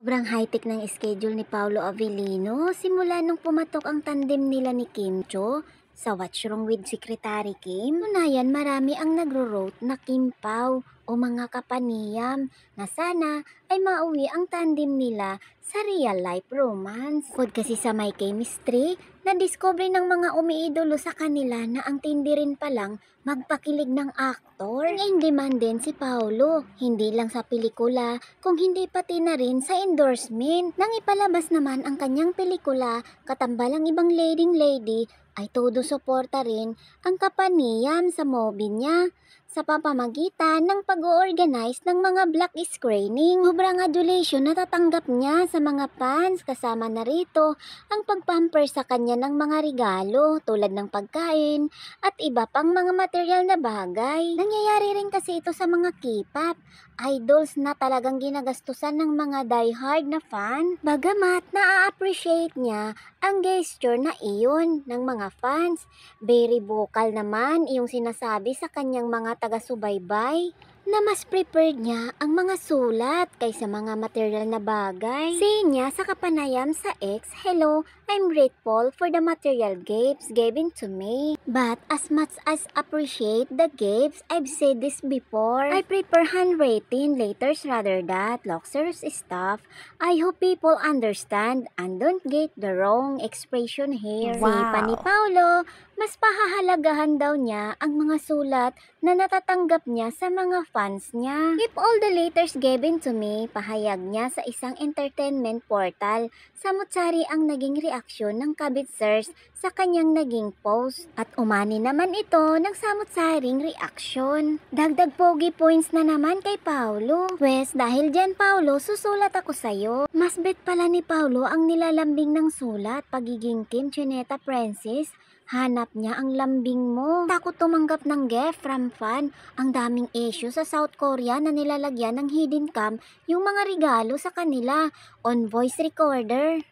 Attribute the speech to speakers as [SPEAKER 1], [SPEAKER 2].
[SPEAKER 1] Sobrang high-tech ng schedule ni Paolo Avellino simula nung pumatok ang tandem nila ni Kim Cho sa What's Wrong with Secretary Kim. Tunayan, marami ang nagro-wrote na Kim Pao o mga kapaniyam na sana ay mauwi ang tandem nila sa real life romance. Bukod kasi sa may chemistry, na-discover ng mga umiidolo sa kanila na ang tindi rin palang magpakilig ng aktor. In demand din si Paolo, hindi lang sa pelikula, kung hindi pati na rin sa endorsement. Nang ipalabas naman ang kanyang pelikula, katambalang ibang leading lady, ay todo suporta rin ang kapaniyam sa movie niya sa pamamagitan ng pag-organize ng mga black screening. Sobrang adulation na tatanggap niya sa mga fans, kasama na rito ang pagpamper sa kanya ng mga regalo tulad ng pagkain at iba pang mga material na bagay. Nangyayari rin kasi ito sa mga K-pop idols na talagang ginagastusan ng mga diehard na fan. Bagamat na-appreciate niya ang gesture na iyon ng mga fans, very vocal naman iyong sinasabi sa kanyang mga taga-subaybay na mas prepared niya ang mga sulat kaysa mga material na bagay. Say niya sa kapanayam sa X, "Hello, I'm grateful for the material gifts given to me. But as much as appreciate the gifts, I've said this before, I prefer handwritten letters rather than luxurious stuff. I hope people understand and don't get the wrong expression here." Si Pani Paolo, mas pahahalagahan daw niya ang mga sulat na natatanggap niya sa mga fans niya. "If all the letters given to me," pahayag niya sa isang entertainment portal, samutsari ang naging reaksyon ng kabitsers sa kanyang naging post. At umani naman ito ng samutsaring reaksyon. Dagdag pogi points na naman kay Paolo. "Wes, dahil dyan Paolo, susulat ako sa'yo." Mas bet pala ni Paolo ang nilalambing ng sulat, pagiging Kim Chineta Princess. Hanap niya ang lambing mo. Takot tumanggap ng gift from fan. Ang daming issue sa South Korea na nilalagyan ng hidden cam yung mga regalo sa kanila on voice recorder.